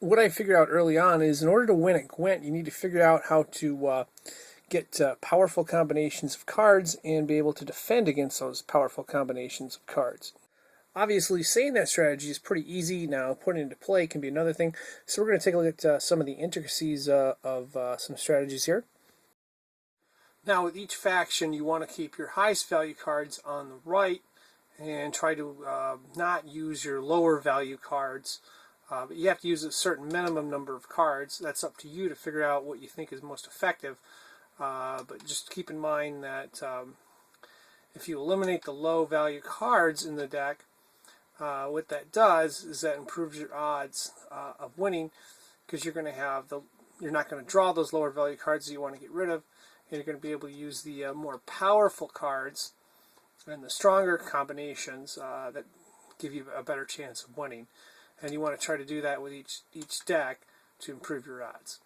what I figured out early on is in order to win at Gwent, you need to figure out how to get powerful combinations of cards and be able to defend against those powerful combinations of cards. Obviously, saying that strategy is pretty easy. Now, putting it into play can be another thing. So we're going to take a look at some of the intricacies of some strategies here. Now, with each faction, you want to keep your highest value cards on the right and try to not use your lower value cards. But you have to use a certain minimum number of cards. That's up to you to figure out what you think is most effective. But just keep in mind that if you eliminate the low value cards in the deck, what that does is that improves your odds of winning, because you're not going to draw those lower value cards that you want to get rid of, and you're going to be able to use the more powerful cards and the stronger combinations that give you a better chance of winning. And you want to try to do that with each deck to improve your odds.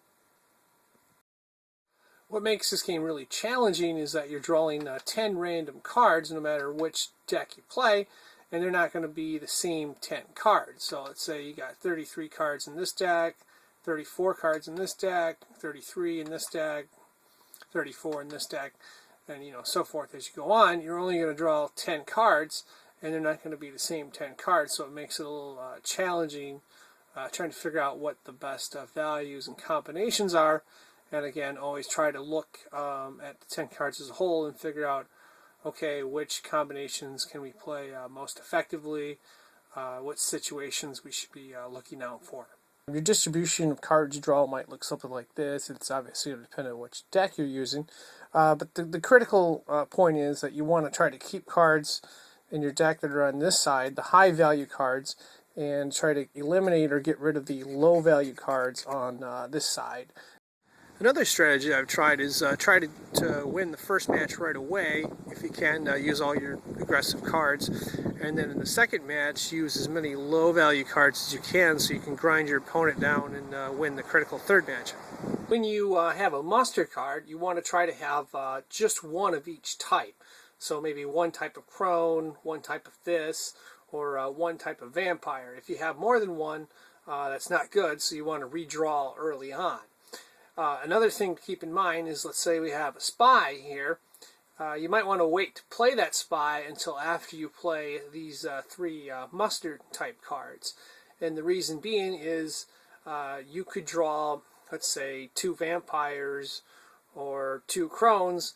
What makes this game really challenging is that you're drawing 10 random cards no matter which deck you play, and they're not going to be the same 10 cards. So let's say you got 33 cards in this deck, 34 cards in this deck, 33 in this deck, 34 in this deck, and so forth as you go on. You're only going to draw 10 cards, and they're not going to be the same 10 cards, so it makes it a little challenging trying to figure out what the best values and combinations are. And again, always try to look at the 10 cards as a whole and figure out, okay, which combinations can we play most effectively, what situations we should be looking out for. Your distribution of cards you draw might look something like this. It's obviously dependent on which deck you're using. But the critical point is that you want to try to keep cards in your deck that are on this side, the high value cards, and try to eliminate or get rid of the low value cards on this side. Another strategy I've tried is try to win the first match right away if you can. Use all your aggressive cards, and then in the second match use as many low value cards as you can so you can grind your opponent down and win the critical third match. When you have a muster card, you want to try to have just one of each type. So maybe one type of crone, one type of this, or one type of vampire. If you have more than one, that's not good, so you want to redraw early on. Another thing to keep in mind is, let's say we have a spy here. You might want to wait to play that spy until after you play these three mustard type cards. And the reason being is you could draw, let's say, 2 vampires or 2 crones,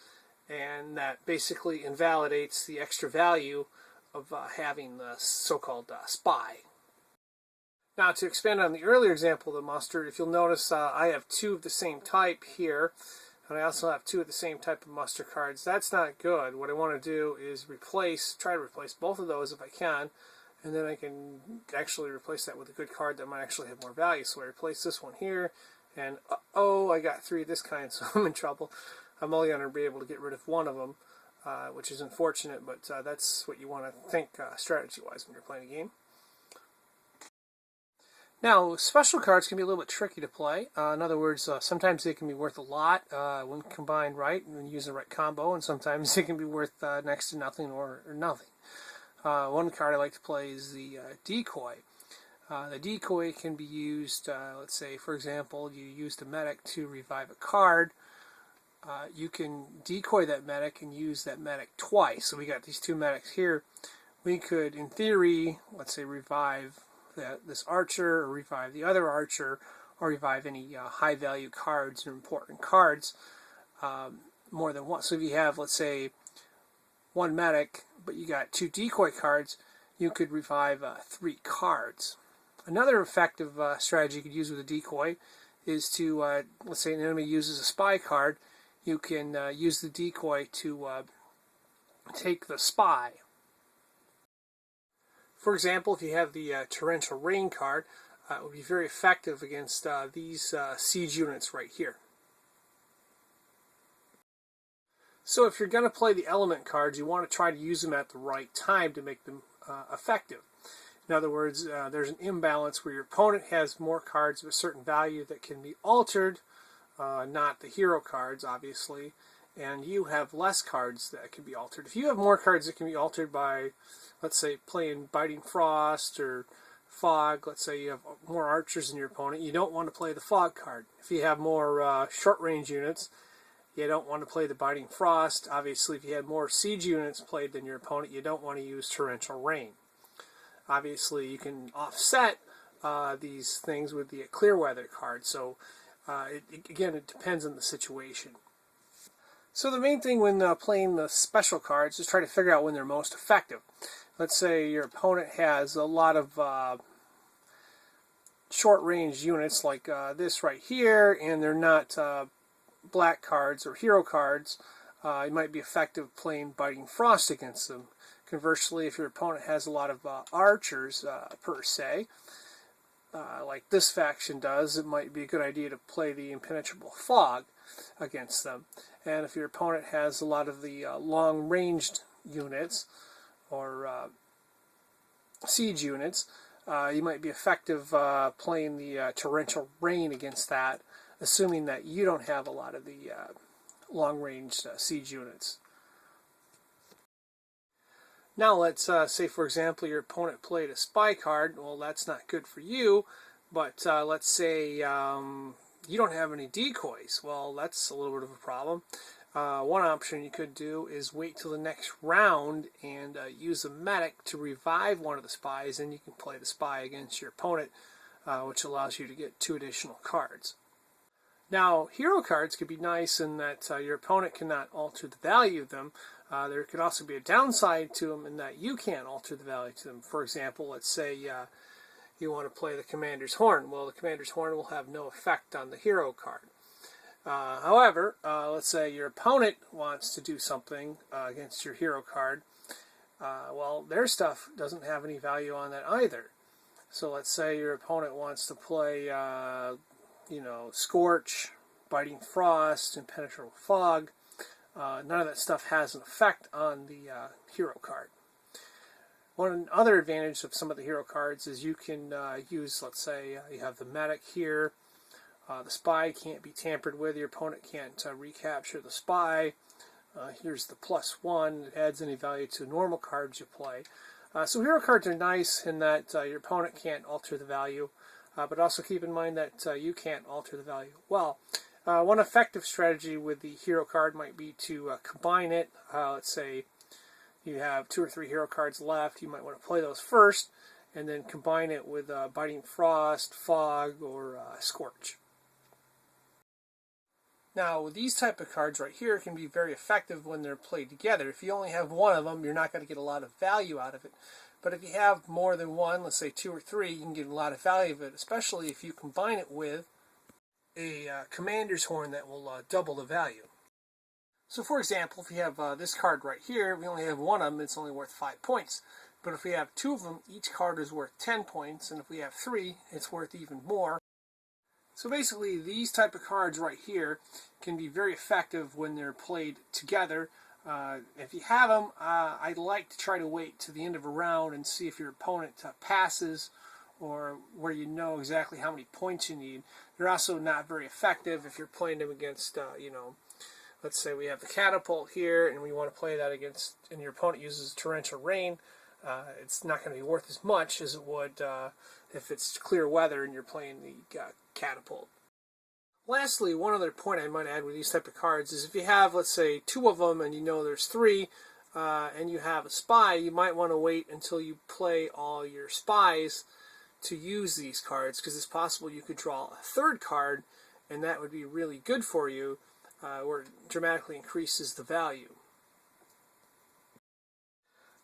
and that basically invalidates the extra value of having the so-called spy. Now, to expand on the earlier example of the mustard, if you'll notice, I have 2 of the same type here, and I also have 2 of the same type of muster cards. That's not good. What I want to do is try to replace both of those if I can, and then I can actually replace that with a good card that might actually have more value. So I replace this one here, and I got 3 of this kind, so I'm in trouble. I'm only going to be able to get rid of one of them, which is unfortunate, but that's what you want to think strategy-wise when you're playing a game. Now, special cards can be a little bit tricky to play. In other words, sometimes they can be worth a lot when combined right and use the right combo, and sometimes they can be worth next to nothing or nothing. One card I like to play is the decoy. The decoy can be used, let's say, for example, you use the medic to revive a card. You can decoy that medic and use that medic twice. So we got these 2 medics here. We could, in theory, let's say, revive this archer, or revive the other archer, or revive any high value cards or important cards more than one. So if you have, let's say, 1 medic, but you got 2 decoy cards, you could revive 3 cards. Another effective strategy you could use with a decoy is to, let's say an enemy uses a spy card, you can use the decoy to take the spy. For example, if you have the Torrential Rain card, it would be very effective against these siege units right here. So if you're going to play the element cards, you want to try to use them at the right time to make them effective. In other words, there's an imbalance where your opponent has more cards of a certain value that can be altered, not the hero cards, obviously, and you have less cards that can be altered. If you have more cards that can be altered by, let's say, playing Biting Frost or fog, let's say you have more archers than your opponent, you don't want to play the fog card. If you have more short-range units, you don't want to play the Biting Frost. Obviously, if you had more siege units played than your opponent, you don't want to use Torrential Rain. Obviously, you can offset these things with the Clear Weather card. So, again, it depends on the situation. So the main thing when playing the special cards is try to figure out when they're most effective. Let's say your opponent has a lot of short-range units like this right here, and they're not black cards or hero cards. It might be effective playing Biting Frost against them. Conversely, if your opponent has a lot of archers, per se, like this faction does, it might be a good idea to play the Impenetrable Fog against them. And if your opponent has a lot of the long-ranged units or siege units, you might be effective playing the Torrential Rain against that, assuming that you don't have a lot of the long-range siege units. Now let's say, for example, your opponent played a spy card. Well, that's not good for you, but let's say you don't have any decoys. Well, that's a little bit of a problem. One option you could do is wait till the next round and use a medic to revive one of the spies, and you can play the spy against your opponent, which allows you to get 2 additional cards. Now, hero cards could be nice in that your opponent cannot alter the value of them. There could also be a downside to them in that you can't alter the value to them. For example, let's say you want to play the Commander's Horn. Well, the Commander's Horn will have no effect on the hero card. However, let's say your opponent wants to do something against your hero card. Well, their stuff doesn't have any value on that either. So let's say your opponent wants to play Scorch, Biting Frost, Impenetrable Fog. None of that stuff has an effect on the hero card. One other advantage of some of the hero cards is you can use, let's say, you have the medic here. The spy can't be tampered with. Your opponent can't recapture the spy. Here's the +1. It adds any value to normal cards you play. So hero cards are nice in that your opponent can't alter the value. But also keep in mind that you can't alter the value. Well, one effective strategy with the hero card might be to combine it. Let's say you have 2 or 3 hero cards left. You might want to play those first, and then combine it with Biting Frost, Fog, or Scorch. Now, with these type of cards right here, can be very effective when they're played together. If you only have one of them, you're not going to get a lot of value out of it. But if you have more than one, let's say 2 or 3, you can get a lot of value of it, especially if you combine it with a Commander's Horn that will double the value. So for example, if you have this card right here, we only have one of them, it's only worth 5 points. But if we have 2 of them, each card is worth 10 points, and if we have 3, it's worth even more. So basically, these type of cards right here can be very effective when they're played together. If you have them, I'd like to try to wait to the end of a round and see if your opponent passes, or where you know exactly how many points you need. They're also not very effective if you're playing them against, let's say we have the Catapult here, and we want to play that against, and your opponent uses Torrential Rain. It's not going to be worth as much as it would if it's clear weather and you're playing the Catapult. Lastly, one other point I might add with these type of cards is if you have, let's say, 2 of them and you know there's 3, and you have a spy, you might want to wait until you play all your spies to use these cards, because it's possible you could draw a 3rd card, and that would be really good for you, where it dramatically increases the value.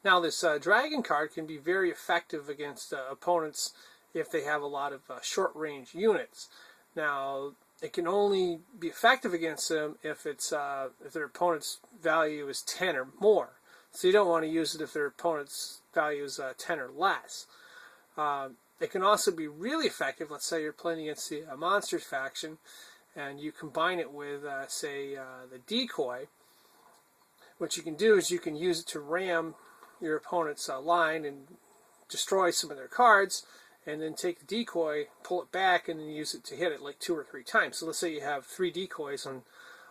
Now, this dragon card can be very effective against opponents if they have a lot of short-range units. Now, it can only be effective against them if it's if their opponent's value is 10 or more. So you don't want to use it if their opponent's value is 10 or less. It can also be really effective. Let's say you're playing against the Monsters faction, and you combine it with, say, the Decoy. What you can do is you can use it to ram your opponent's line and destroy some of their cards, and then take the decoy, pull it back, and then use it to hit it like 2 or 3 times. So let's say you have 3 decoys on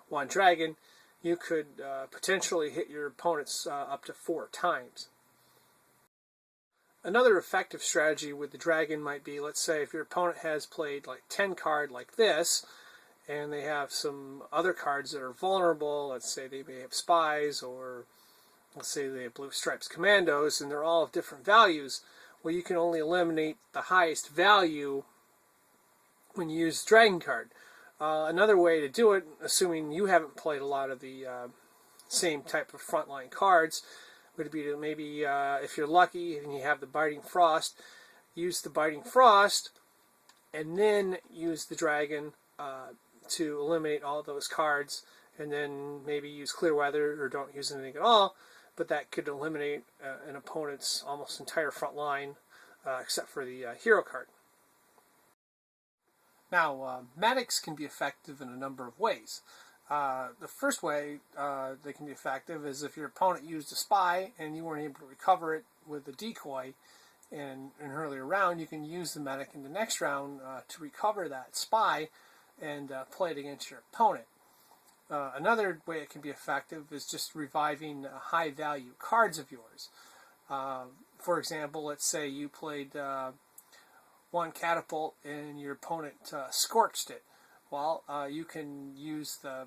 one dragon, you could potentially hit your opponents up to 4 times. Another effective strategy with the dragon might be, let's say if your opponent has played like 10 card like this, and they have some other cards that are vulnerable. Let's say they may have spies, or let's say they have blue stripes commandos, and they're all of different values. Well, you can only eliminate the highest value when you use the dragon card. Another way to do it, assuming you haven't played a lot of the same type of frontline cards, would be to maybe, if you're lucky and you have the Biting Frost, use the Biting Frost and then use the dragon to eliminate all those cards, and then maybe use Clear Weather or don't use anything at all, but that could eliminate an opponent's almost entire front line except for the hero card. Now, medics can be effective in a number of ways. The first way they can be effective is if your opponent used a spy and you weren't able to recover it with a decoy in an earlier round, you can use the medic in the next round to recover that spy and play it against your opponent. Another way it can be effective is just reviving high value cards of yours. For example, let's say you played one catapult and your opponent scorched it. Well, you can use the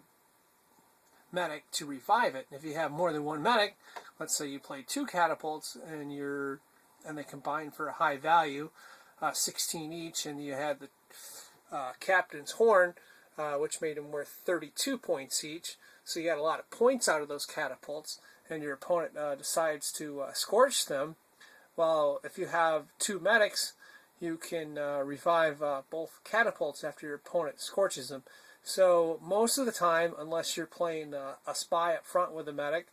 medic to revive it. If you have more than one medic, let's say you played 2 catapults and they combine for a high value, 16 each, and you had the captain's horn, which made them worth 32 points each. So you got a lot of points out of those catapults, and your opponent decides to scorch them. Well, if you have 2 medics, you can revive both catapults after your opponent scorches them. So most of the time, unless you're playing a spy up front with a medic,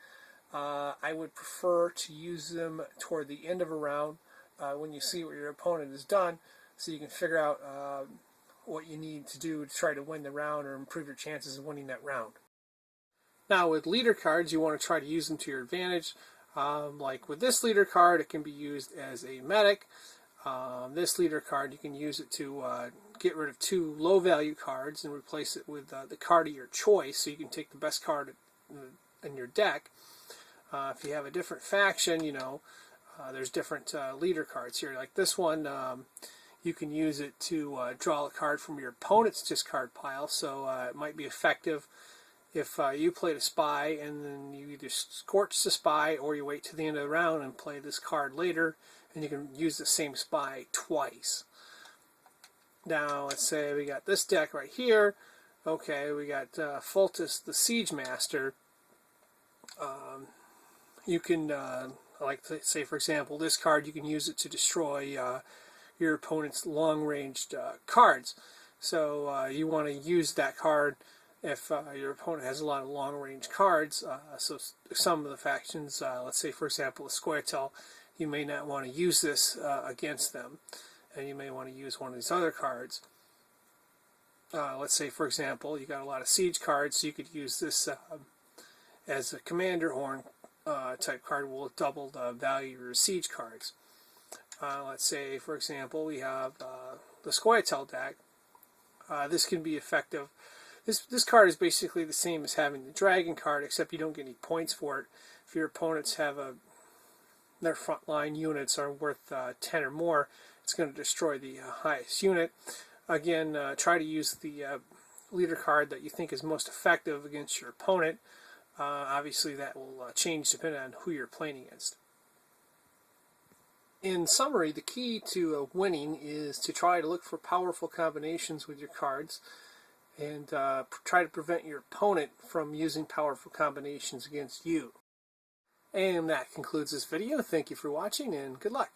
I would prefer to use them toward the end of a round when you see what your opponent has done, so you can figure out what you need to do to try to win the round or improve your chances of winning that round. Now with leader cards, you want to try to use them to your advantage. Like with this leader card, it can be used as a medic. This leader card, you can use it to get rid of 2 low value cards and replace it with the card of your choice, so you can take the best card in your deck. If you have a different faction, there's different leader cards here. Like this one, you can use it to draw a card from your opponent's discard pile, so it might be effective if you played a spy and then you either scorch the spy or you wait to the end of the round and play this card later, and you can use the same spy twice. Now, let's say we got this deck right here. Okay, we got Fultus the Siege Master. You can, like say for example, this card, you can use it to destroy your opponent's long-ranged cards. So you want to use that card if your opponent has a lot of long-range cards. So some of the factions, let's say for example the Squirtle, you may not want to use this against them, and you may want to use one of these other cards. Let's say for example you got a lot of siege cards, so you could use this as a commander horn type card. Will double the value of your siege cards. Let's say for example we have the Squirtle deck. This can be effective. This card is basically the same as having the dragon card, except you don't get any points for it. If your opponents have their frontline units are worth 10 or more, it's going to destroy the highest unit. Again, try to use the leader card that you think is most effective against your opponent. Obviously that will change depending on who you're playing against. In summary, the key to winning is to try to look for powerful combinations with your cards, and try to prevent your opponent from using powerful combinations against you. And that concludes this video. Thank you for watching, and good luck.